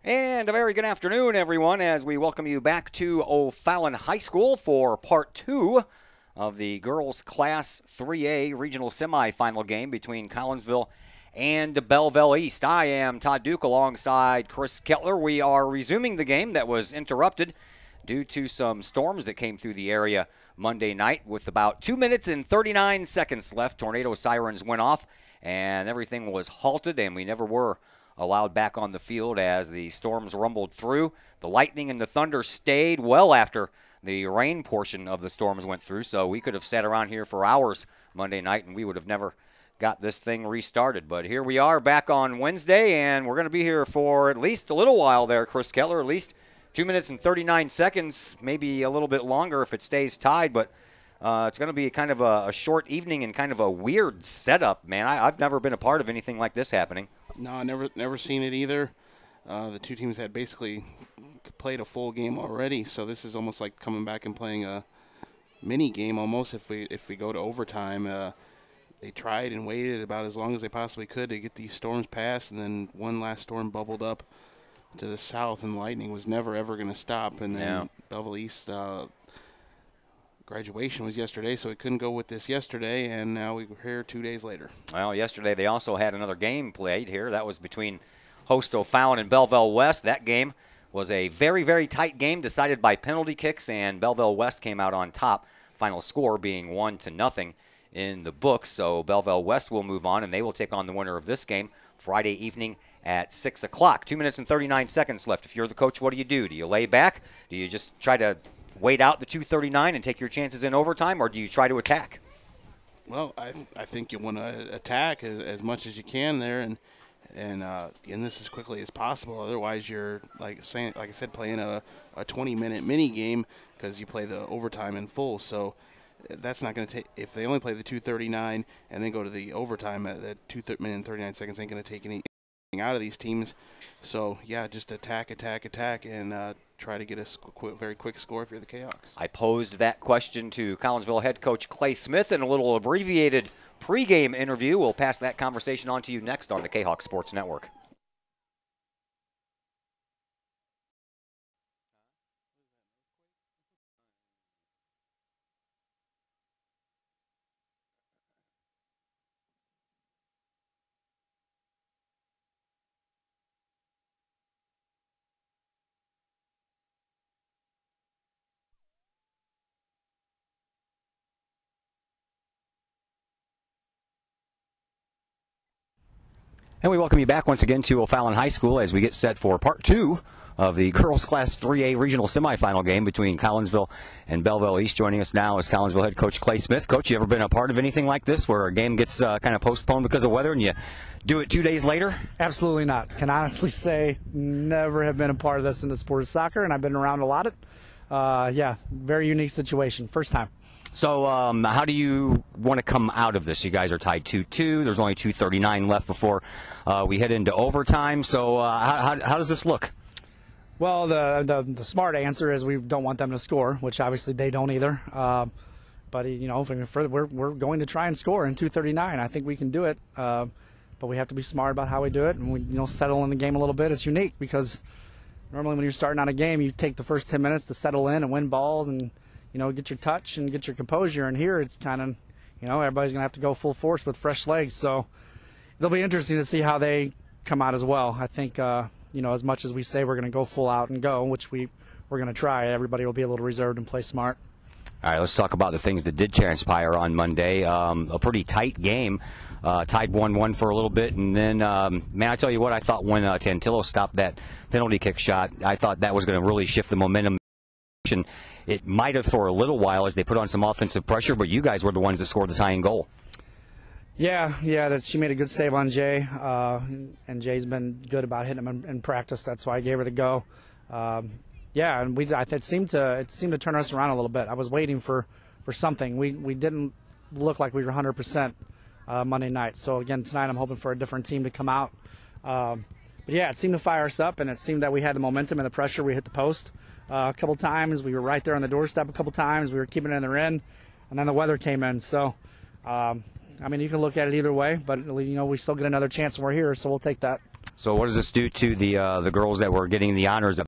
And a very good afternoon, everyone, as we welcome you back to O'Fallon High School for Part 2 of the Girls Class 3A Regional Semifinal game between Collinsville and Belleville East. I am Todd Duke alongside Chris Kettler. We are resuming the game that was interrupted due to some storms that came through the area Monday night with about 2 minutes and 39 seconds left. Tornado sirens went off and everything was halted, and we never were allowed back on the field as the storms rumbled through. The lightning and the thunder stayed well after the rain portion of the storms went through, so we could have sat around here for hours Monday night and we would have never got this thing restarted. But here we are back on Wednesday, and we're going to be here for at least a little while there, Chris Kettler, at least 2 minutes and 39 seconds, maybe a little bit longer if it stays tied, but it's going to be kind of a short evening and kind of a weird setup, man. I've never been a part of anything like this happening. No, I never seen it either. The two teams had basically played a full game already, so this is almost like coming back and playing a mini game almost. If we go to overtime, they tried and waited about as long as they possibly could to get these storms passed, and then one last storm bubbled up to the south, and the lightning was never ever going to stop. And then Belleville East graduation was yesterday, so we couldn't go with this yesterday, and now we're here 2 days later. Well, yesterday they also had another game played here. That was between host O'Fallon and Belleville West. That game was a very, very tight game decided by penalty kicks, and Belleville West came out on top, final score being 1-0 in the books. So Belleville West will move on, and they will take on the winner of this game Friday evening at 6 o'clock. 2 minutes and 39 seconds left. If you're the coach, what do? Do you lay back? Do you just try to wait out the 2:39 and take your chances in overtime, or do you try to attack? Well, I think you want to attack as much as you can there, and this as quickly as possible. Otherwise, you're like I said, playing a 20-minute mini game because you play the overtime in full. So that's not going to take. If they only play the 2:39 and then go to the overtime, that 2 minutes and 39 seconds ain't going to take anything out of these teams. So yeah, just attack, and try to get a very quick score if you're the Kahoks. I posed that question to Collinsville head coach Clay Smith in a little abbreviated pregame interview. We'll pass that conversation on to you next on the Kahok Sports Network. And we welcome you back once again to O'Fallon High School as we get set for Part 2 of the Girls Class 3A Regional Semifinal game between Collinsville and Belleville East. Joining us now is Collinsville head coach Clay Smith. Coach, you ever been a part of anything like this where a game gets kind of postponed because of weather and you do it 2 days later? Absolutely not. Can honestly say never have been a part of this in the sport of soccer, and I've been around a lot of it. Yeah, very unique situation. First time. So how do you want to come out of this? You guys are tied 2-2. There's only 2:39 left before we head into overtime. So how does this look? Well, the smart answer is we don't want them to score, which obviously they don't either. But you know, we're going to try and score in 2:39. I think we can do it, but we have to be smart about how we do it, and we settle in the game a little bit. It's unique because normally when you're starting on a game, you take the first 10 minutes to settle in and win balls and get your touch and get your composure. And here it's kind of, everybody's going to have to go full force with fresh legs. So it'll be interesting to see how they come out as well. I think, as much as we say we're going to go full out and go, which we're going to try, everybody will be a little reserved and play smart. All right, let's talk about the things that did transpire on Monday. A pretty tight game, tied 1-1 for a little bit. And then, man, I tell you what, I thought when Tantillo stopped that penalty kick shot, I thought that was going to really shift the momentum. It might have for a little while as they put on some offensive pressure, but you guys were the ones that scored the tying goal. Yeah, she made a good save on Jay, and Jay's been good about hitting him in practice. That's why I gave her the go. And it seemed to turn us around a little bit. I was waiting for something. We didn't look like we were 100% Monday night. So again, tonight I'm hoping for a different team to come out. But yeah, it seemed to fire us up, and it seemed that we had the momentum and the pressure. We hit the post a couple times. We were right there on the doorstep a couple times. We were keeping it in the end, and then the weather came in. So, you can look at it either way, but we still get another chance when we're here, so we'll take that. So what does this do to the girls that were getting the honors of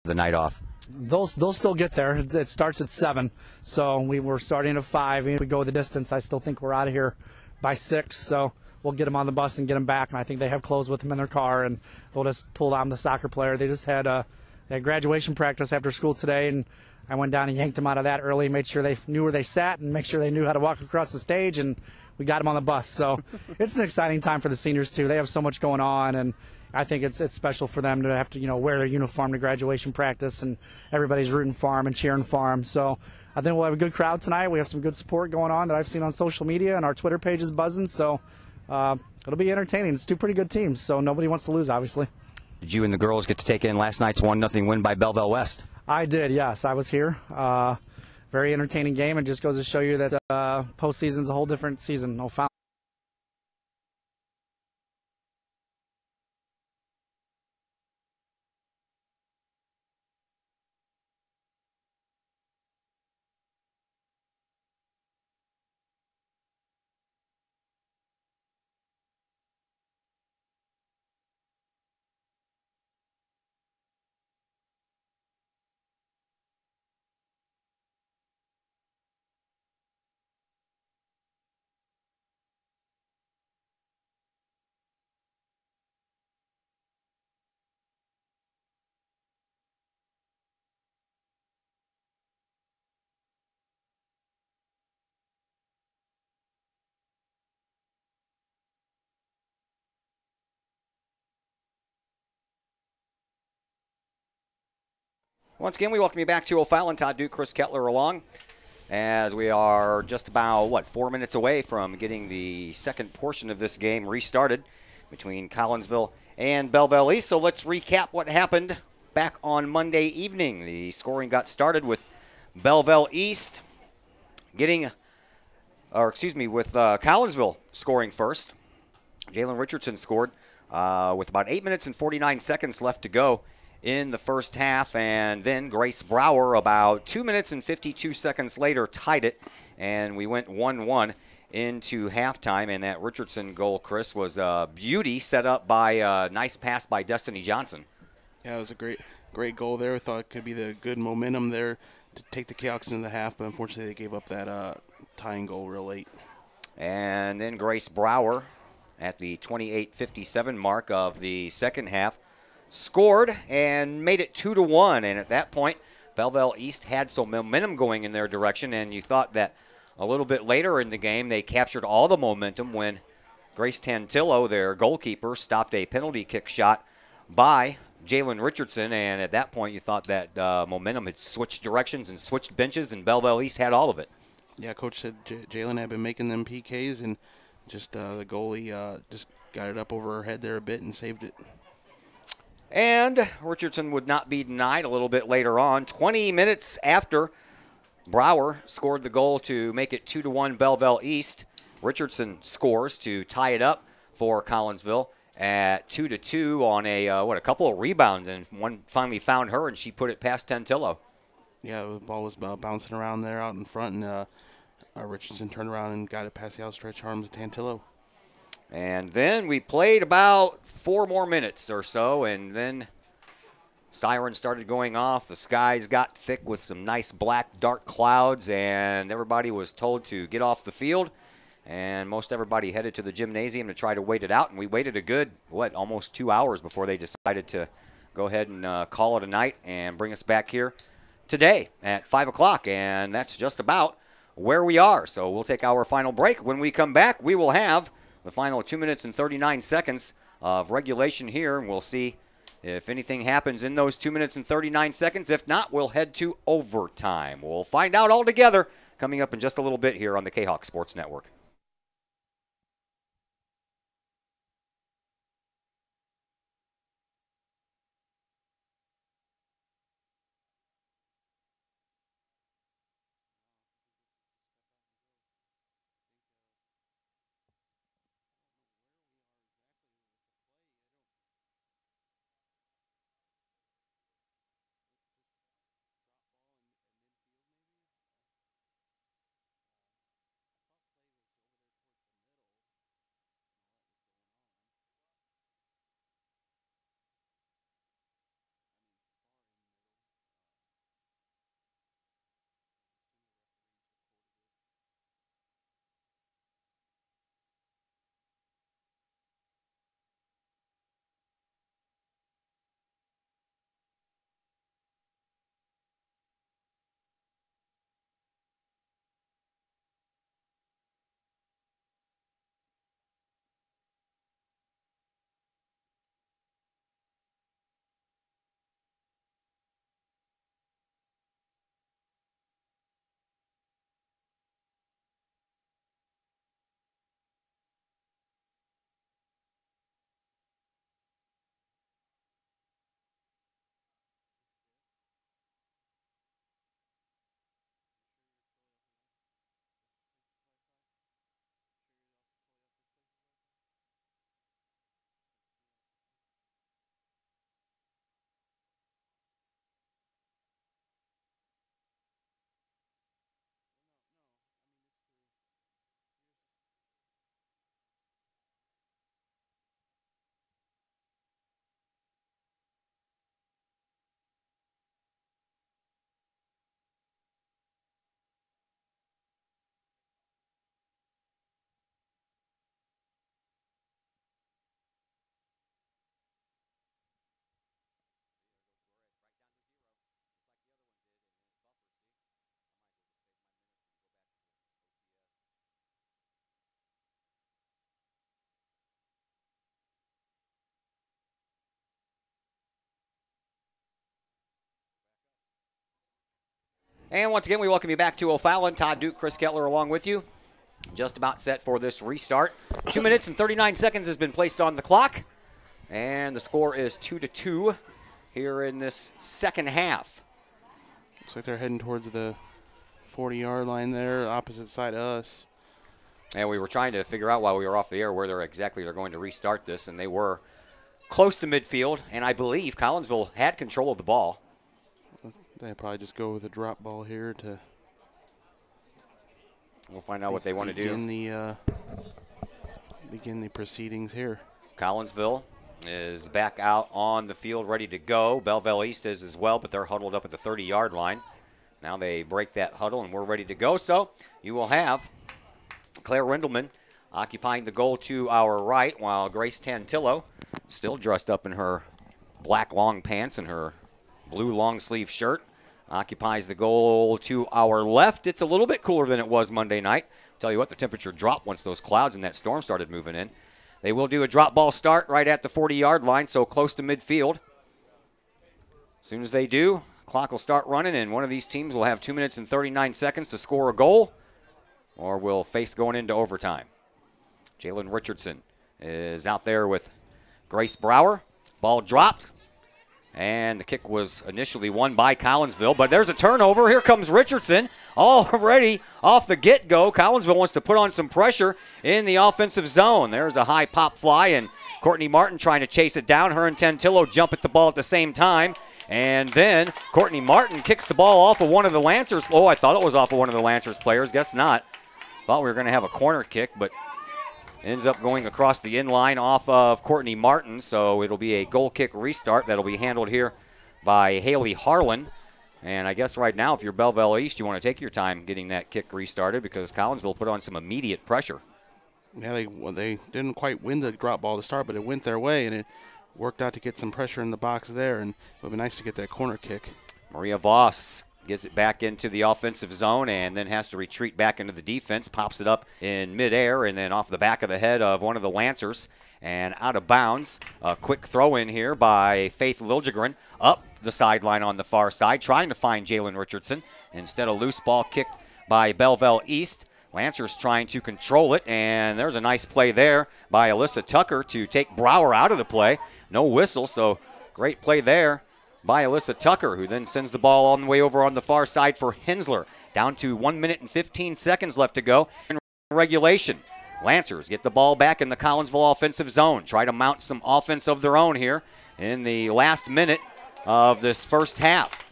the night off? They'll still get there. It starts at 7, so we were starting at 5. If we go the distance, I still think we're out of here by 6. So we'll get them on the bus and get them back. And I think they have clothes with them in their car, and they'll just pull down the soccer player. They just had graduation practice after school today, and I went down and yanked them out of that early, made sure they knew where they sat, and make sure they knew how to walk across the stage, and we got them on the bus. So it's an exciting time for the seniors too. They have so much going on, and I think it's special for them to have to wear their uniform to graduation practice, and everybody's rooting for them and cheering for them. So I think we'll have a good crowd tonight. We have some good support going on that I've seen on social media, and our Twitter page is buzzing. So it'll be entertaining. It's two pretty good teams, so nobody wants to lose, obviously. Did you and the girls get to take in last night's 1-0 win by Belleville West? I did, yes. I was here. Very entertaining game, and just goes to show you that postseason's a whole different season. Once again, we welcome you back to O'Fallon. Todd Duke, Chris Kettler along, as we are just about, 4 minutes away from getting the second portion of this game restarted between Collinsville and Belleville East. So let's recap what happened back on Monday evening. The scoring got started with Belleville East with Collinsville scoring first. Jalen Richardson scored with about 8 minutes and 49 seconds left to go in the first half, and then Grace Brower about 2 minutes and 52 seconds later tied it, and we went 1-1 into halftime. And that Richardson goal, Chris, was a beauty, set up by a nice pass by Destiny Johnson. Yeah, it was a great goal there. I thought it could be the good momentum there to take the Kahoks into the half, but unfortunately they gave up that tying goal real late. And then Grace Brower at the 28:57 mark of the second half scored and made it 2-1. And at that point, Belleville East had some momentum going in their direction, and you thought that a little bit later in the game they captured all the momentum when Grace Tantillo, their goalkeeper, stopped a penalty kick shot by Jalen Richardson. And at that point, you thought that momentum had switched directions and switched benches, and Belleville East had all of it. Yeah, Coach said Jalen had been making them PKs, and just the goalie just got it up over her head there a bit and saved it. And Richardson would not be denied a little bit later on. 20 minutes after Brower scored the goal to make it 2-1 Belleville East, Richardson scores to tie it up for Collinsville at 2-2 on a couple of rebounds, and one finally found her, and she put it past Tantillo. Yeah, the ball was bouncing around there out in front, and Richardson turned around and got it past the outstretched arms of Tantillo. And then we played about 4 more minutes or so, and then sirens started going off. The skies got thick with some nice black, dark clouds, and everybody was told to get off the field. And most everybody headed to the gymnasium to try to wait it out. And we waited a good, almost 2 hours before they decided to go ahead and call it a night and bring us back here today at 5 o'clock. And that's just about where we are. So we'll take our final break. When we come back, we will have the final 2 minutes and 39 seconds of regulation here, and we'll see if anything happens in those 2 minutes and 39 seconds. If not, we'll head to overtime. We'll find out all together coming up in just a little bit here on the Kahok Sports Network. And once again, we welcome you back to O'Fallon. Todd Duke, Chris Kettler along with you. Just about set for this restart. 2 minutes and 39 seconds has been placed on the clock. And the score is 2-2 here in this second half. Looks like they're heading towards the 40-yard line there, opposite side of us. And we were trying to figure out while we were off the air where they're going to restart this, and they were close to midfield, and I believe Collinsville had control of the ball. They probably just go with a drop ball here to. We'll find out what they want to do. Begin the proceedings here. Collinsville is back out on the field ready to go. Belleville East is as well, but they're huddled up at the 30-yard line. Now they break that huddle, and we're ready to go. So you will have Claire Rindelman occupying the goal to our right, while Grace Tantillo, still dressed up in her black long pants and her blue long sleeve shirt, occupies the goal to our left. It's a little bit cooler than it was Monday night. I'll tell you what, the temperature dropped once those clouds and that storm started moving in. They will do a drop ball start right at the 40-yard line, so close to midfield. As soon as they do, clock will start running, and one of these teams will have 2 minutes and 39 seconds to score a goal, or will face going into overtime. Jalen Richardson is out there with Grace Brower. Ball dropped, and the kick was initially won by Collinsville, but there's a turnover. Here comes Richardson already off the get-go. Collinsville wants to put on some pressure in the offensive zone. There's a high pop fly, and Courtney Martin trying to chase it down. Her and Tantillo jump at the ball at the same time. And then Courtney Martin kicks the ball off of one of the Lancers. Oh, I thought it was off of one of the Lancers players. Guess not. Thought we were going to have a corner kick, but ends up going across the inline off of Courtney Martin. So it'll be a goal kick restart that'll be handled here by Haley Harlan. And I guess right now, if you're Belleville East, you want to take your time getting that kick restarted because Collinsville put on some immediate pressure. Yeah, they didn't quite win the drop ball to start, but it went their way, and it worked out to get some pressure in the box there, and it would be nice to get that corner kick. Maria Voss gets it back into the offensive zone and then has to retreat back into the defense, pops it up in midair and then off the back of the head of one of the Lancers and out of bounds. A quick throw in here by Faith Liljegren up the sideline on the far side, trying to find Jalen Richardson. Instead, a loose ball kicked by Belleville East. Lancers trying to control it, and there's a nice play there by Alyssa Tucker to take Brower out of the play. No whistle, so great play there by Alyssa Tucker, who then sends the ball all the way over on the far side for Hensler. Down to 1 minute and 15 seconds left to go in regulation. Lancers get the ball back in the Collinsville offensive zone. Try to mount some offense of their own here in the last minute of this first half.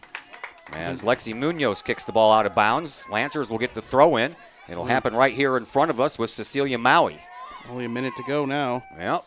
As Lexi Munoz kicks the ball out of bounds, Lancers will get the throw in. It'll happen right here in front of us with Cecilia Maui. Only a minute to go now. Yep.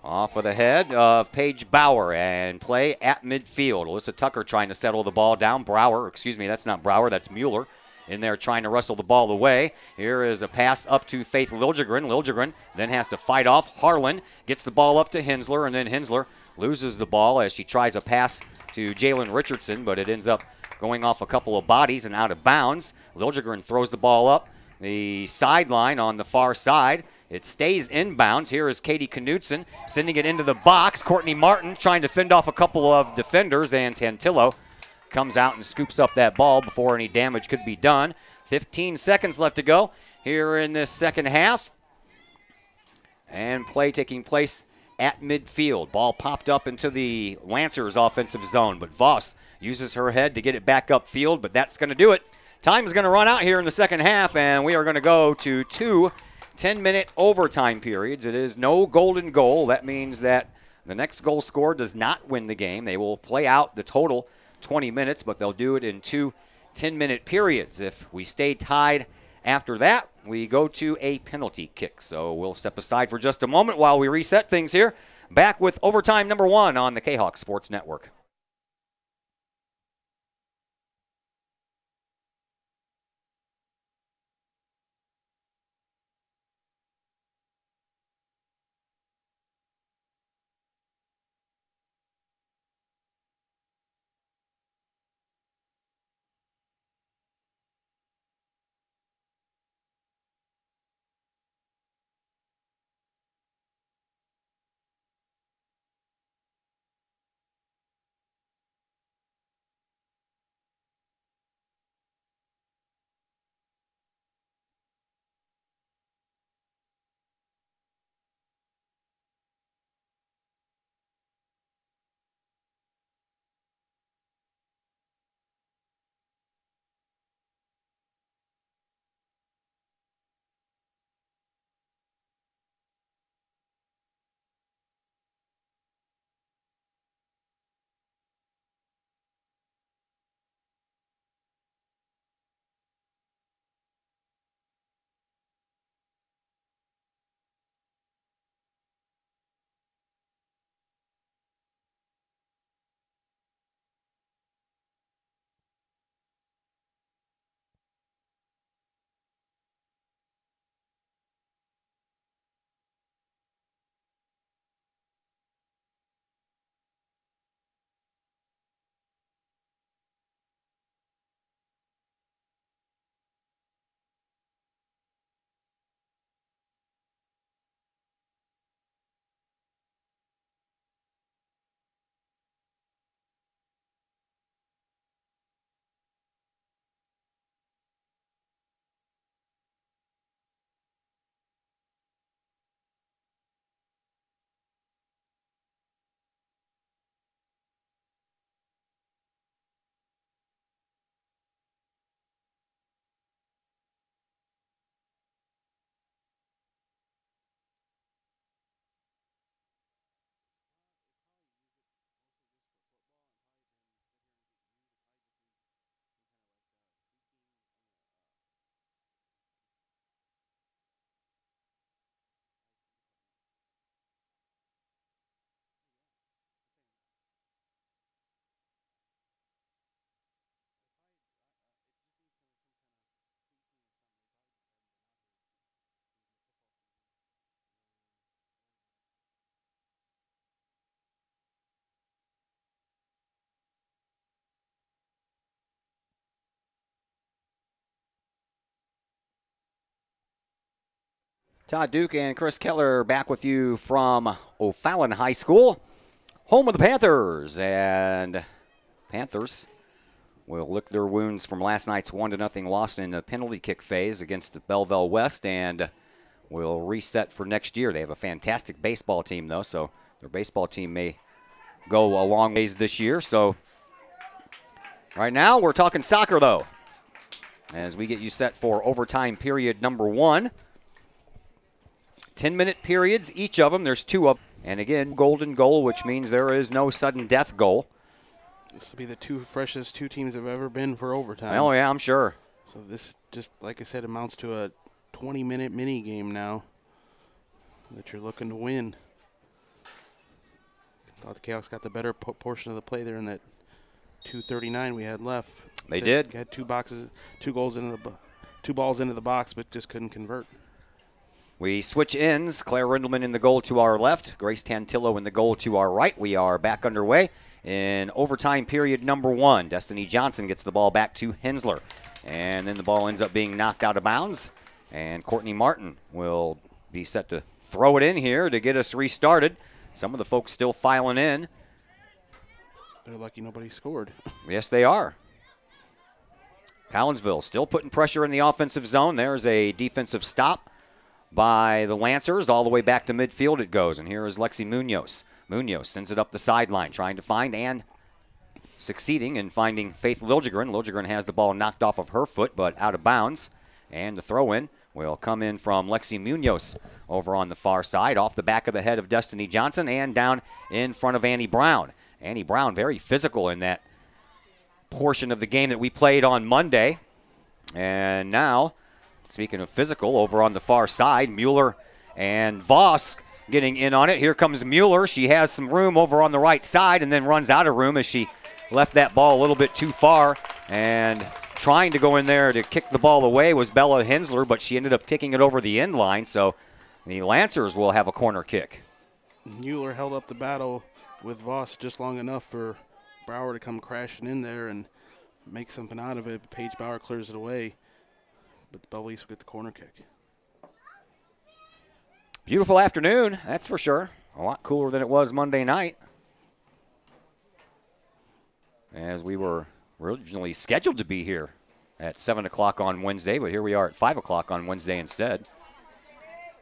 Off of the head of Paige Bauer and play at midfield. Alyssa Tucker trying to settle the ball down. That's not Brower, that's Mueller in there trying to wrestle the ball away. Here is a pass up to Faith Liljegren. Liljegren then has to fight off. Harlan gets the ball up to Hensler, and then Hensler loses the ball as she tries a pass to Jalen Richardson, but it ends up going off a couple of bodies and out of bounds. Liljegren throws the ball up the sideline on the far side. It stays inbounds. Here is Katie Knutson sending it into the box. Courtney Martin trying to fend off a couple of defenders, and Tantillo comes out and scoops up that ball before any damage could be done. 15 seconds left to go here in this second half. And play taking place at midfield. Ball popped up into the Lancers offensive zone, but Voss uses her head to get it back upfield, but that's going to do it. Time is going to run out here in the second half, and we are going to go to 2 10-minute overtime periods. It is no golden goal. That means that the next goal scored does not win the game. They will play out the total 20 minutes, but they'll do it in 2 10-minute periods. If we stay tied after that, we go to a penalty kick. So we'll step aside for just a moment while we reset things here. Back with overtime number 1 on the Kahok Sports Network. Todd Duke and Chris Keller back with you from O'Fallon High School, home of the Panthers. And Panthers will lick their wounds from last night's 1-0 loss in the penalty kick phase against Belleville West and will reset for next year. They have a fantastic baseball team, though, so their baseball team may go a long ways this year. So right now we're talking soccer, though, as we get you set for overtime period number 1. 10-minute periods, each of them. There's 2 of them. And again, golden goal, which means there is no sudden death goal. This will be the 2 freshest 2 teams have ever been for overtime. Oh, yeah, I'm sure. So this, just like I said, amounts to a 20-minute mini game now that you're looking to win. Thought the Kahoks got the better portion of the play there in that 2:39 we had left. They did. Had 2 balls into the box, but just couldn't convert. We switch ends. Claire Rindelman in the goal to our left. Grace Tantillo in the goal to our right. We are back underway in overtime period number 1. Destiny Johnson gets the ball back to Hensler. And then the ball ends up being knocked out of bounds. And Courtney Martin will be set to throw it in here to get us restarted. Some of the folks still filing in. They're lucky nobody scored. Yes, they are. Collinsville still putting pressure in the offensive zone. There's a defensive stop by the Lancers. All the way back to midfield it goes. And here is Lexi Munoz. Munoz sends it up the sideline, trying to find and succeeding in finding Faith Liljegren. Liljegren has the ball knocked off of her foot, but out of bounds. And the throw-in will come in from Lexi Munoz over on the far side, off the back of the head of Destiny Johnson and down in front of Annie Brown. Annie Brown very physical in that portion of the game that we played on Monday. And now, speaking of physical, over on the far side, Mueller and Voss getting in on it. Here comes Mueller. She has some room over on the right side and then runs out of room as she left that ball a little bit too far. And trying to go in there to kick the ball away was Bella Hensler, but she ended up kicking it over the end line. So the Lancers will have a corner kick. Mueller held up the battle with Voss just long enough for Bauer to come crashing in there and make something out of it. Paige Bauer clears it away, but the Belleville will get the corner kick. Beautiful afternoon, that's for sure. A lot cooler than it was Monday night, as we were originally scheduled to be here at 7 o'clock on Wednesday, but here we are at 5 o'clock on Wednesday instead.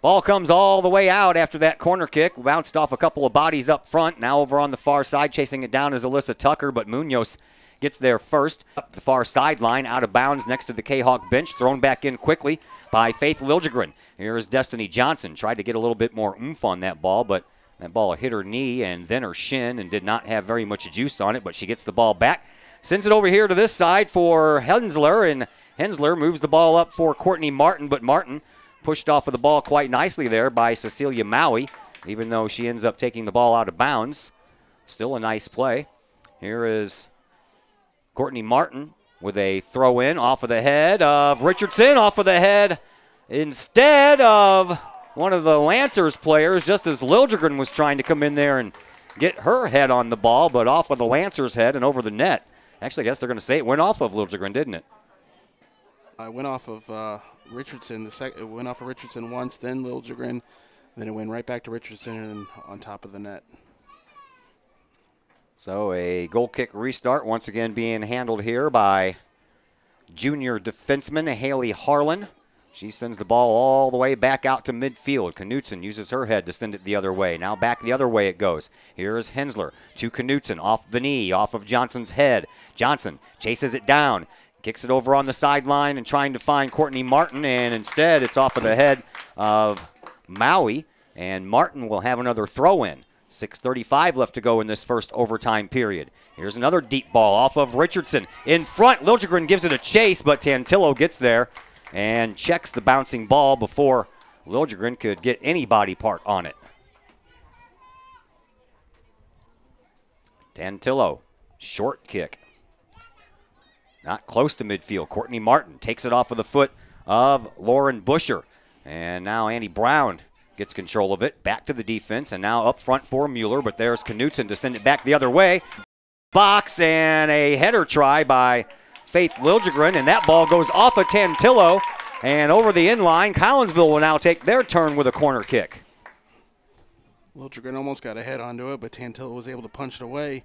Ball comes all the way out after that corner kick. Bounced off a couple of bodies up front. Now over on the far side, chasing it down is Alyssa Tucker, but Munoz gets there first. Up the far sideline, out of bounds next to the Kahok bench. Thrown back in quickly by Faith Liljegren. Here is Destiny Johnson. Tried to get a little bit more oomph on that ball, but that ball hit her knee and then her shin and did not have very much juice on it, but she gets the ball back. Sends it over here to this side for Hensler, and Hensler moves the ball up for Courtney Martin, but Martin pushed off of the ball quite nicely there by Cecilia Maui, even though she ends up taking the ball out of bounds. Still a nice play. Here is Courtney Martin with a throw-in off of the head of Richardson, off of the head instead of one of the Lancers players, just as Liljegren was trying to come in there and get her head on the ball, but off of the Lancers' head and over the net. Actually, I guess they're going to say it went off of Liljegren, didn't it? It went off of Richardson. It went off of Richardson once, then Liljegren, then it went right back to Richardson and on top of the net. So a goal kick restart, once again being handled here by junior defenseman Haley Harlan. She sends the ball all the way back out to midfield. Knutson uses her head to send it the other way. Now back the other way it goes. Here is Hensler to Knutson, off the knee, off of Johnson's head. Johnson chases it down, kicks it over on the sideline and trying to find Courtney Martin, and instead it's off of the head of Maui, and Martin will have another throw-in. 6:35 left to go in this first overtime period. Here's another deep ball off of Richardson. In front, Liljegren gives it a chase, but Tantillo gets there and checks the bouncing ball before Liljegren could get any body part on it. Tantillo, short kick. Not close to midfield. Courtney Martin takes it off of the foot of Lauren Busher. And now Annie Brown gets control of it. Back to the defense, and now up front for Mueller, but there's Knutson to send it back the other way. Box and a header try by Faith Liljegren, and that ball goes off of Tantillo And over the inline, Collinsville will now take their turn with a corner kick. Liljegren almost got a head onto it, but Tantillo was able to punch it away.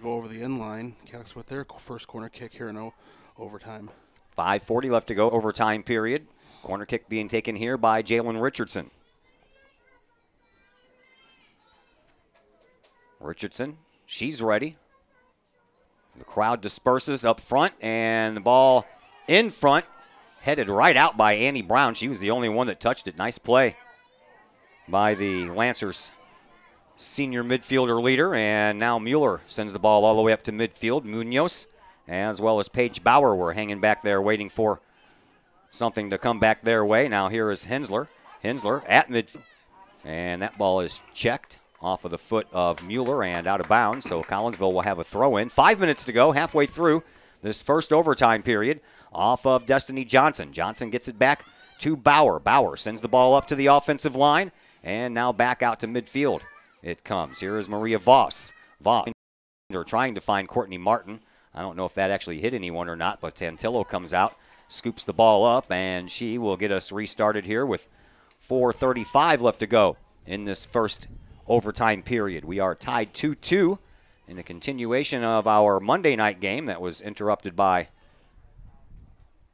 Go over the inline. Kahok's with their first corner kick here in overtime. 5:40 left to go, overtime period. Corner kick being taken here by Jalen Richardson. Richardson, she's ready. The crowd disperses up front, and the ball in front, headed right out by Annie Brown. She was the only one that touched it. Nice play by the Lancers' senior midfielder leader, and now Mueller sends the ball all the way up to midfield. Munoz, as well as Paige Bauer, were hanging back there waiting for something to come back their way. Now here is Hensler. Hensler at midfield, and that ball is checked off of the foot of Mueller and out of bounds, so Collinsville will have a throw-in. 5 minutes to go, halfway through this first overtime period, off of Destiny Johnson. Johnson gets it back to Bauer. Bauer sends the ball up to the offensive line, and now back out to midfield it comes. Here is Maria Voss. Voss trying to find Courtney Martin. I don't know if that actually hit anyone or not, but Tantillo comes out, scoops the ball up, and she will get us restarted here with 4:35 left to go in this first overtime period. We are tied 2-2 in a continuation of our Monday night game that was interrupted by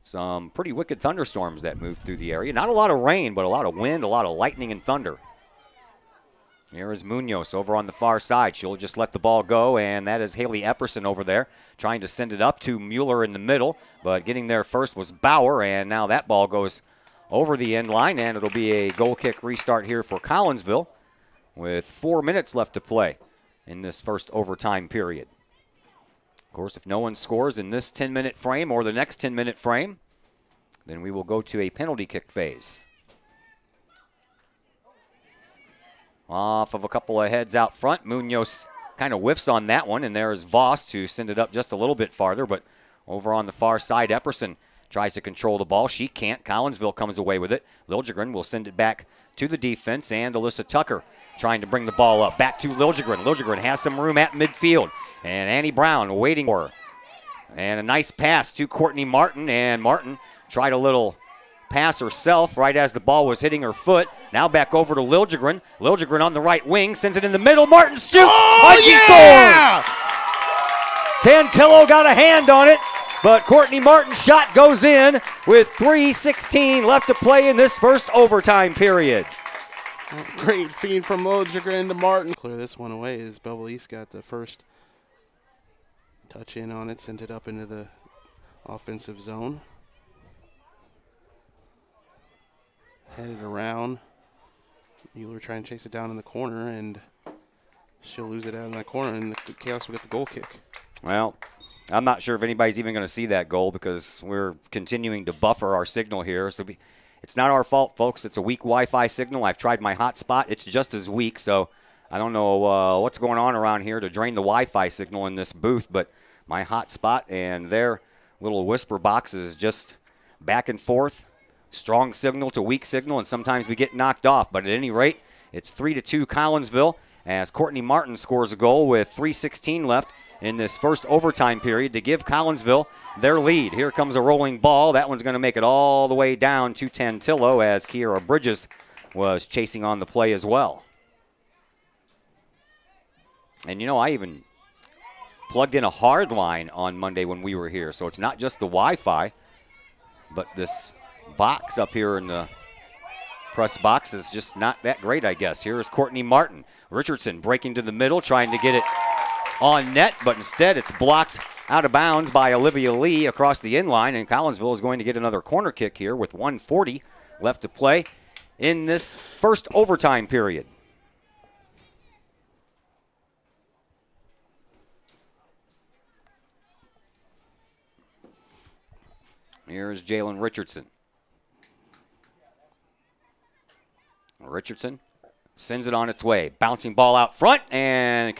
some pretty wicked thunderstorms that moved through the area. Not a lot of rain, but a lot of wind, a lot of lightning and thunder. Here is Munoz over on the far side. She'll just let the ball go, and that is Haley Epperson over there trying to send it up to Mueller in the middle, but getting there first was Bauer, and now that ball goes over the end line, and it'll be a goal kick restart here for Collinsville with 4 minutes left to play in this first overtime period. Of course, if no one scores in this 10-minute frame or the next 10-minute frame, then we will go to a penalty kick phase. Off of a couple of heads out front, Munoz kind of whiffs on that one, and there's Voss to send it up just a little bit farther, but over on the far side, Epperson tries to control the ball. She can't. Collinsville comes away with it. Liljegren will send it back to the defense, and Alyssa Tucker trying to bring the ball up. Back to Liljegren. Liljegren has some room at midfield, and Annie Brown waiting for her. And a nice pass to Courtney Martin, and Martin tried a little pass herself right as the ball was hitting her foot. Now back over to Liljegren. Liljegren on the right wing, sends it in the middle. Martin shoots, and she scores! Tantillo got a hand on it, but Courtney Martin's shot goes in with 3:16 left to play in this first overtime period. Great feed from Liljegren to Martin. Clear this one away as Belleville East got the first touch in on it, sent it up into the offensive zone. Headed around. Mueller trying to chase it down in the corner, and she'll lose it out in that corner, and the Kahoks will get the goal kick. Well, I'm not sure if anybody's even going to see that goal because we're continuing to buffer our signal here. So it's not our fault, folks. It's a weak Wi-Fi signal. I've tried my hotspot. It's just as weak, so I don't know what's going on around here to drain the Wi-Fi signal in this booth, but my hotspot and their little whisper box is just back and forth. Strong signal to weak signal, and sometimes we get knocked off. But at any rate, it's 3-2 Collinsville as Courtney Martin scores a goal with 3:16 left in this first overtime period to give Collinsville their lead. Here comes a rolling ball. That one's going to make it all the way down to Tantillo as Kiera Bridges was chasing on the play as well. And, you know, I even plugged in a hard line on Monday when we were here, so it's not just the Wi-Fi, but this box up here in the press box is just not that great, I guess. Here is Courtney Martin. Richardson breaking to the middle, trying to get it on net, but instead it's blocked out of bounds by Olivia Lee across the inline, and Collinsville is going to get another corner kick here with 1:40 left to play in this first overtime period. Here's Jalen Richardson. Richardson sends it on its way. Bouncing ball out front, and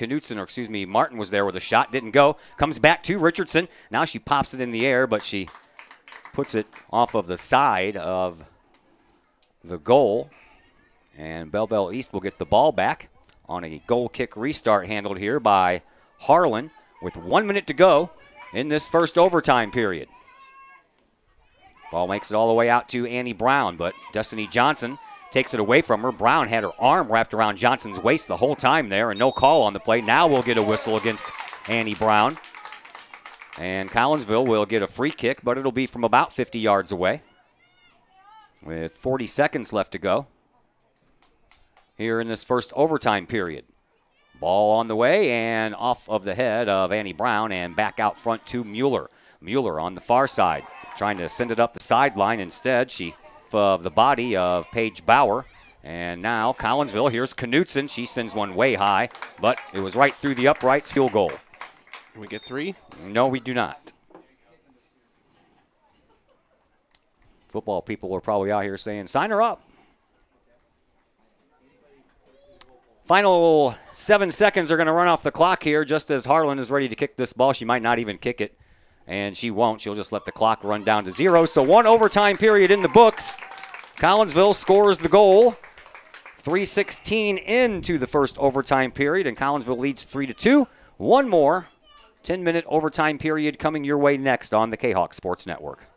Martin was there with a shot. Didn't go. Comes back to Richardson. Now she pops it in the air, but she puts it off of the side of the goal. And Belleville East will get the ball back on a goal kick restart handled here by Harlan with 1 minute to go in this first overtime period. Ball makes it all the way out to Annie Brown, but Destiny Johnson takes it away from her. Brown had her arm wrapped around Johnson's waist the whole time there, and no call on the play. Now we'll get a whistle against Annie Brown. And Collinsville will get a free kick, but it'll be from about 50 yards away with 40 seconds left to go here in this first overtime period. Ball on the way and off of the head of Annie Brown and back out front to Mueller. Mueller on the far side, trying to send it up the sideline. Instead, she of the body of Paige Bauer. And now Collinsville, here's Knutson. She sends one way high, but it was right through the uprights. Field goal. Can we get 3? No, we do not. Football people are probably out here saying, sign her up. Final 7 seconds are going to run off the clock here just as Harlan is ready to kick this ball. She might not even kick it, and she won't. She'll just let the clock run down to 0. So 1 overtime period in the books. Collinsville scores the goal. 3:16 into the first overtime period, and Collinsville leads 3-2. One more 10-minute overtime period coming your way next on the Kahok Sports Network.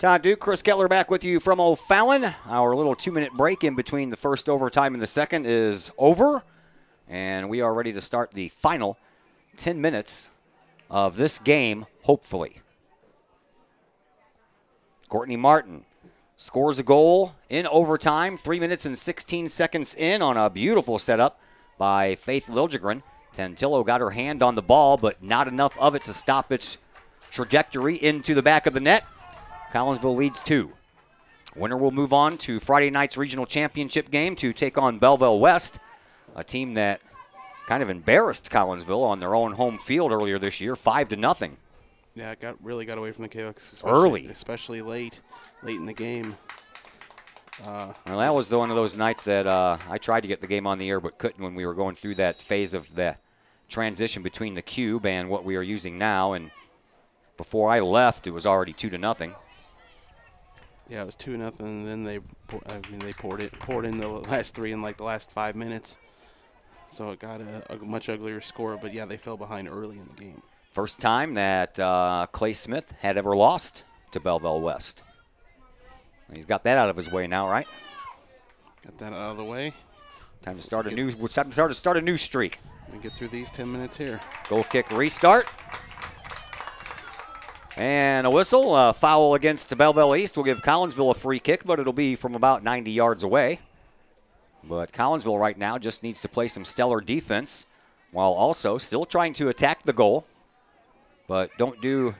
Todd Duke, Chris Kettler back with you from O'Fallon. Our little 2-minute break in between the first overtime and the second is over, and we are ready to start the final 10 minutes of this game, hopefully. Courtney Martin scores a goal in overtime, 3 minutes and 16 seconds in on a beautiful setup by Faith Liljegren. Tantillo got her hand on the ball, but not enough of it to stop its trajectory into the back of the net. Collinsville leads 2. Winner will move on to Friday night's regional championship game to take on Belleville West, a team that kind of embarrassed Collinsville on their own home field earlier this year, 5-0. Yeah, it really got away from the Kahoks early, especially late in the game. Well, that was one of those nights that I tried to get the game on the air but couldn't when we were going through that phase of the transition between the cube and what we are using now. And before I left, it was already 2-0. Yeah, it was 2-0, and then they poured in the last 3 in like the last 5 minutes. So it got a much uglier score, but yeah, they fell behind early in the game. First time that Clay Smith had ever lost to Belleville West. He's got that out of his way now, right? Got that out of the way. Time to start a new streak. And get through these 10 minutes here. Goal kick restart. And a whistle, a foul against Belleville East will give Collinsville a free kick, but it'll be from about 90 yards away. But Collinsville right now just needs to play some stellar defense while also still trying to attack the goal, but don't do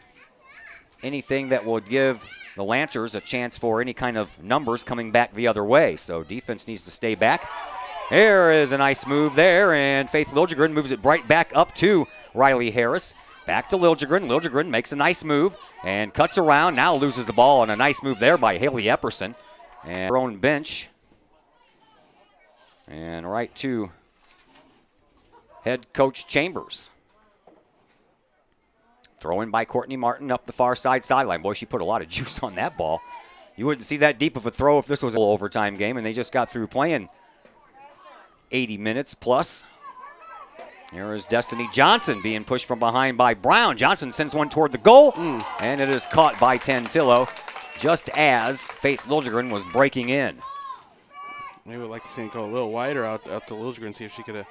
anything that would give the Lancers a chance for any kind of numbers coming back the other way. So defense needs to stay back. There is a nice move there, and Faith Liljegren moves it right back up to Riley Harris. Back to Liljegren. Liljegren makes a nice move and cuts around. Now loses the ball, and a nice move there by Haley Epperson. And her own bench. And right to head coach Chambers. Throw in by Courtney Martin up the far sideline. Boy, she put a lot of juice on that ball. You wouldn't see that deep of a throw if this was an overtime game, and they just got through playing 80 minutes plus. Here is Destiny Johnson being pushed from behind by Brown. Johnson sends one toward the goal, and it is caught by Tantillo just as Faith Liljegren was breaking in. Maybe would like to see it go a little wider out to Liljegren and see if she could have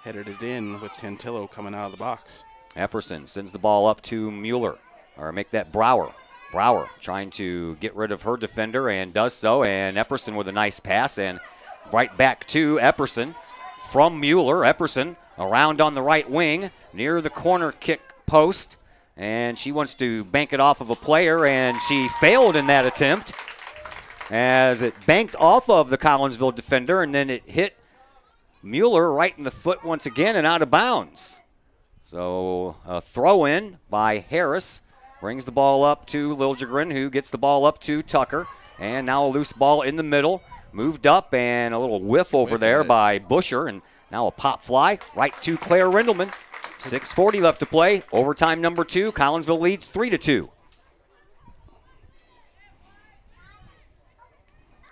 headed it in with Tantillo coming out of the box. Epperson sends the ball up to Mueller, or make that Brower. Brower trying to get rid of her defender and does so, and Epperson with a nice pass, and right back to Epperson from Mueller. Epperson around on the right wing near the corner kick post, and she wants to bank it off of a player, and she failed in that attempt as it banked off of the Collinsville defender, and then it hit Mueller right in the foot once again and out of bounds. So a throw in by Harris brings the ball up to Liljegren, who gets the ball up to Tucker, and now a loose ball in the middle, moved up, and a little whiff over there by Busher, and now a pop fly right to Claire Rindelman. 6:40 left to play. Overtime number 2. Collinsville leads 3-2.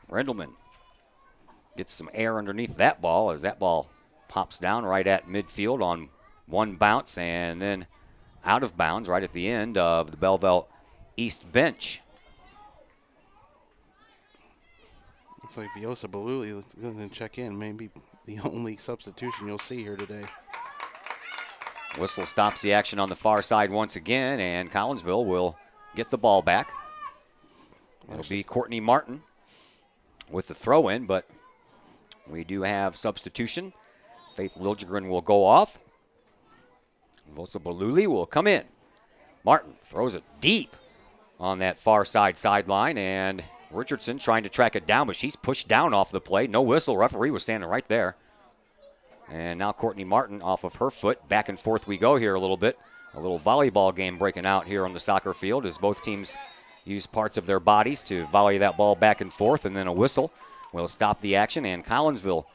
Rindelman gets some air underneath that ball as that ball pops down right at midfield on one bounce and then out of bounds right at the end of the Belleville East bench. Looks like Viosa Baluli is going to check in. Maybe the only substitution you'll see here today. Whistle stops the action on the far side once again, and Collinsville will get the ball back. It'll be Courtney Martin with the throw in, but we do have substitution. Faith Liljegren will go off. Viosa Baluli will come in. Martin throws it deep on that far sideline, and Richardson trying to track it down, but she's pushed down off the play. No whistle. Referee was standing right there. And now Courtney Martin off of her foot. Back and forth we go here a little bit. A little volleyball game breaking out here on the soccer field as both teams use parts of their bodies to volley that ball back and forth, and then a whistle will stop the action, and Collinsville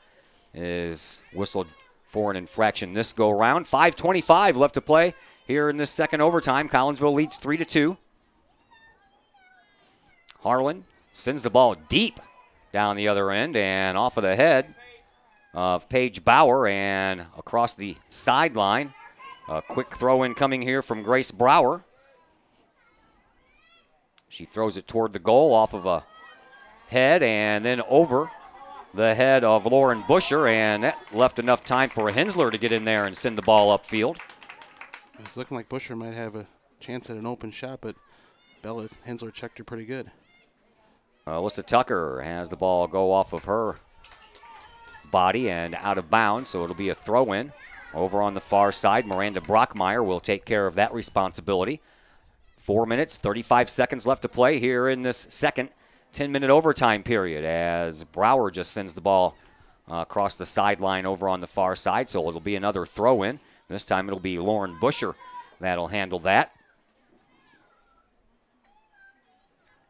is whistled for an infraction this go round. 5:25 left to play here in this second overtime. Collinsville leads 3-2. Harlan sends the ball deep down the other end and off of the head of Paige Bauer and across the sideline. A quick throw in coming here from Grace Brower. She throws it toward the goal off of a head and then over the head of Lauren Busher, and that left enough time for Hensler to get in there and send the ball upfield. It's looking like Busher might have a chance at an open shot, but Bella Hensler checked her pretty good. Alyssa Tucker has the ball go off of her body and out of bounds, so it'll be a throw-in over on the far side. Miranda Brockmeyer will take care of that responsibility. 4 minutes, 35 seconds left to play here in this second 10-minute overtime period as Brower just sends the ball across the sideline over on the far side, so it'll be another throw-in. This time it'll be Lauren Busher that'll handle that.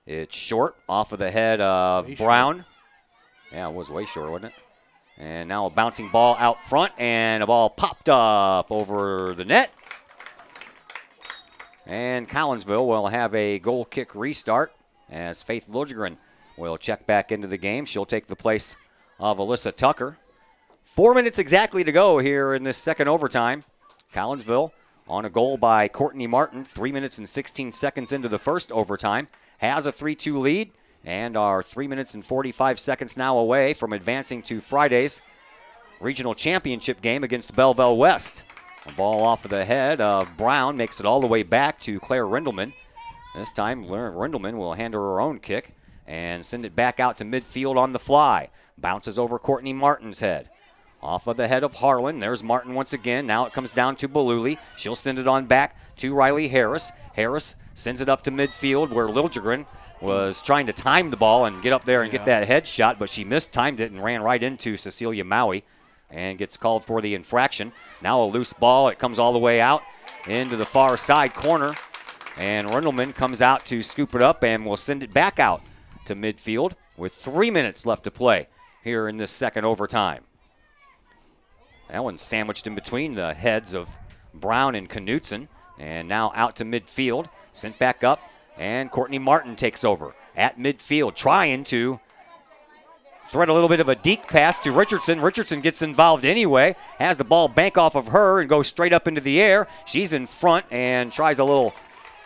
It's short off of the head of Brown. Yeah, it was way short, wasn't it? And now a bouncing ball out front, and a ball popped up over the net. And Collinsville will have a goal kick restart as Faith Liljegren will check back into the game. She'll take the place of Alyssa Tucker. 4 minutes exactly to go here in this second overtime. Collinsville on a goal by Courtney Martin. 3 minutes and 16 seconds into the first overtime. Has a 3-2 lead and are 3 minutes and 45 seconds now away from advancing to Friday's regional championship game against Belleville West. A ball off of the head of Brown makes it all the way back to Claire Rindelman. This time, Rindelman will handle her own kick and send it back out to midfield on the fly. Bounces over Courtney Martin's head. Off of the head of Harlan. There's Martin once again. Now it comes down to Baluli. She'll send it on back to Riley Harris. Harris sends it up to midfield where Liljegren was trying to time the ball and get up there and get that headshot, but she mistimed it and ran right into Cecilia Maui and gets called for the infraction. Now a loose ball. It comes all the way out into the far side corner, and Rindelman comes out to scoop it up and will send it back out to midfield with 3 minutes left to play here in this second overtime. That one's sandwiched in between the heads of Brown and Knutson, and now out to midfield. Sent back up, and Courtney Martin takes over at midfield, trying to thread a little bit of a deke pass to Richardson. Richardson gets involved anyway, has the ball bank off of her and goes straight up into the air. She's in front and tries a little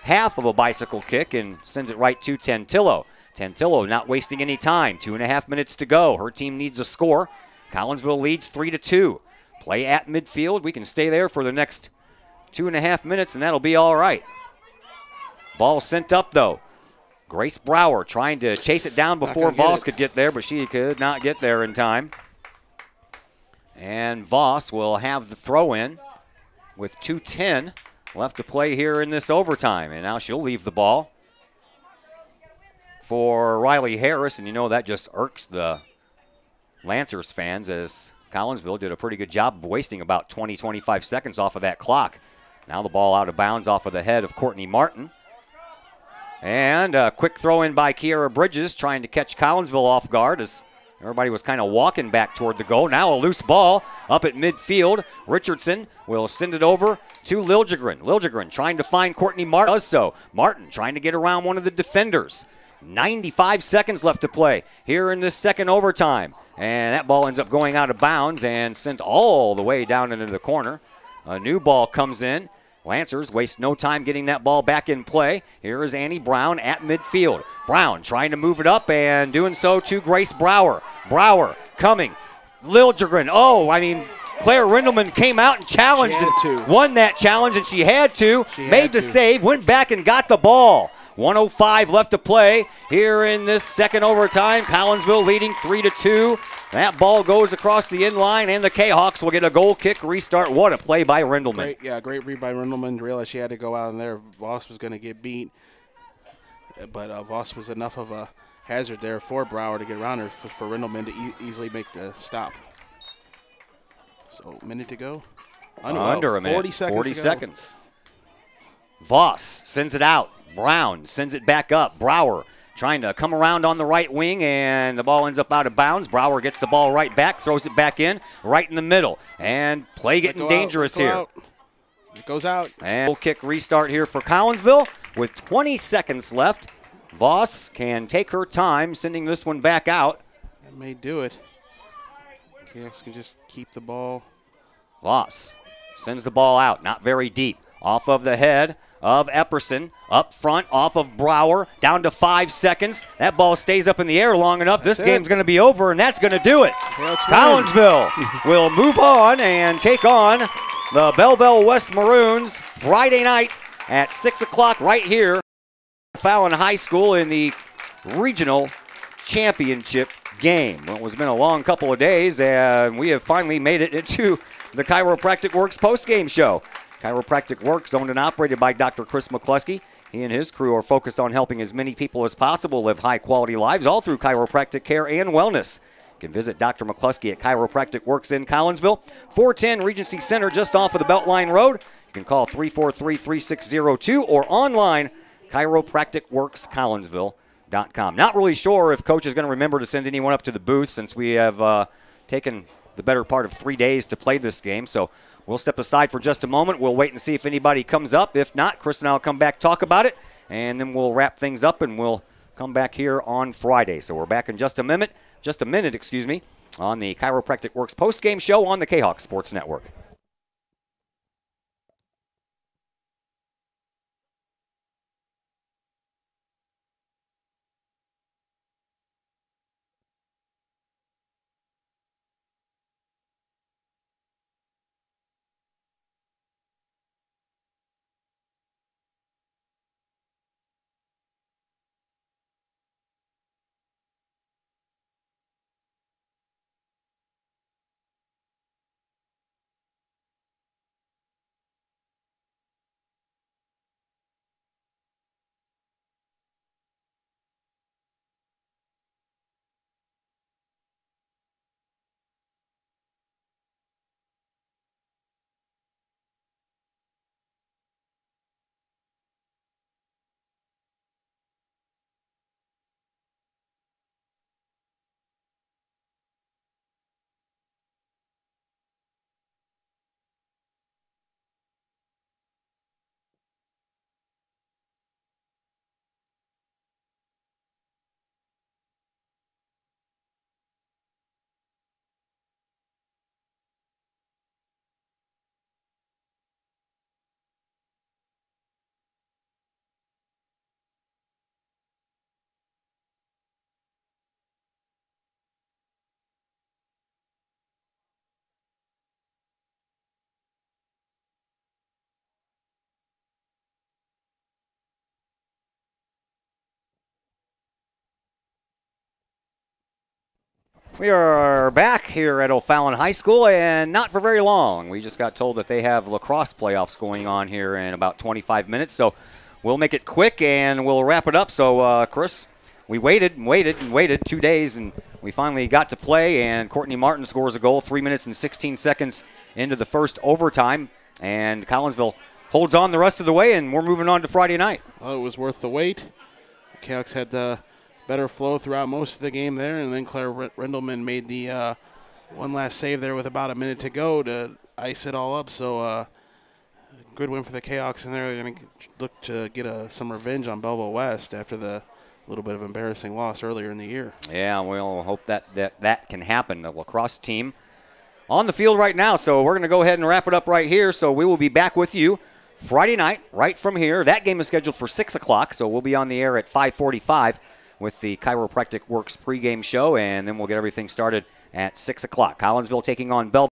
half of a bicycle kick and sends it right to Tantillo. Tantillo not wasting any time. 2.5 minutes to go. Her team needs a score. Collinsville leads 3-2. Play at midfield. We can stay there for the next 2.5 minutes, and that'll be all right. Ball sent up, though. Grace Brower trying to chase it down before Voss could get there, but she could not get there in time. And Voss will have the throw in with 2:10 left to play here in this overtime. And now she'll leave the ball for Riley Harris, and you know that just irks the Lancers fans, as Collinsville did a pretty good job of wasting about 20-25 seconds off of that clock. Now the ball out of bounds off of the head of Courtney Martin. And a quick throw in by Kiara Bridges, trying to catch Collinsville off guard as everybody was kind of walking back toward the goal. Now a loose ball up at midfield. Richardson will send it over to Liljegren. Liljegren trying to find Courtney Martin. Does so. Martin trying to get around one of the defenders. 95 seconds left to play here in this second overtime. And that ball ends up going out of bounds and sent all the way down into the corner. A new ball comes in. Lancers waste no time getting that ball back in play. Here is Annie Brown at midfield. Brown trying to move it up and doing so to Grace Brower. Brower coming. Liljegren. Claire Rindelman came out and challenged and won that challenge, and she had to. Made the save, went back and got the ball. 1:05 left to play here in this second overtime. Collinsville leading 3-2. That ball goes across the end line, and the Kahawks will get a goal kick restart. What a play by Rindelman. Great read by Rindelman. Realized she had to go out in there. Voss was going to get beat, but Voss was enough of a hazard there for Brower to get around her for Rindelman to easily make the stop. So, minute to go. Under a minute. 40 seconds. 40 seconds. Voss sends it out. Brown sends it back up. Brower trying to come around on the right wing, and the ball ends up out of bounds. Brower gets the ball right back, throws it back in, right in the middle. And play getting dangerous here. It goes out. And goal kick restart here for Collinsville with 20 seconds left. Voss can take her time, sending this one back out. That may do it. Kahawks can just keep the ball. Voss sends the ball out, not very deep. Off of the head of Epperson, up front, off of Brower, down to 5 seconds. That ball stays up in the air long enough. This game's going to be over, and that's going to do it. Collinsville will move on and take on the Belleville West Maroons Friday night at 6 o'clock right here at Fallon High School in the regional championship game. Well, it's been a long couple of days, and we have finally made it into the Chiropractic Works postgame show. Chiropractic Works, owned and operated by Dr. Chris McCluskey. He and his crew are focused on helping as many people as possible live high-quality lives, all through chiropractic care and wellness. You can visit Dr. McCluskey at Chiropractic Works in Collinsville, 410 Regency Center, just off of the Beltline Road. You can call 343-3602 or online, chiropracticworkscollinsville.com. Not really sure if Coach is going to remember to send anyone up to the booth, since we have taken the better part of 3 days to play this game. So we'll step aside for just a moment. We'll wait and see if anybody comes up. If not, Chris and I will come back, talk about it, and then we'll wrap things up, and we'll come back here on Friday. So we're back in just a minute, on the Chiropractic Works postgame show on the Kahok Sports Network. We are back here at O'Fallon High School, and not for very long. We just got told that they have lacrosse playoffs going on here in about 25 minutes, so we'll make it quick and we'll wrap it up. So, Chris, we waited and waited and waited 2 days, and we finally got to play, and Courtney Martin scores a goal 3 minutes and 16 seconds into the first overtime, and Collinsville holds on the rest of the way, and we're moving on to Friday night. Well, it was worth the wait. The Kahoks had the better flow throughout most of the game there, and then Claire Rendelman made the one last save there with about a minute to go to ice it all up. So good win for the Kahoks, and they're going to look to get some revenge on Belleville West after the little bit of embarrassing loss earlier in the year. Yeah, we'll hope that can happen. The lacrosse team on the field right now, so we're going to go ahead and wrap it up right here. So we will be back with you Friday night right from here. That game is scheduled for 6 o'clock, so we'll be on the air at 5:45 with the Chiropractic Works pregame show, and then we'll get everything started at 6 o'clock. Collinsville taking on Belleville.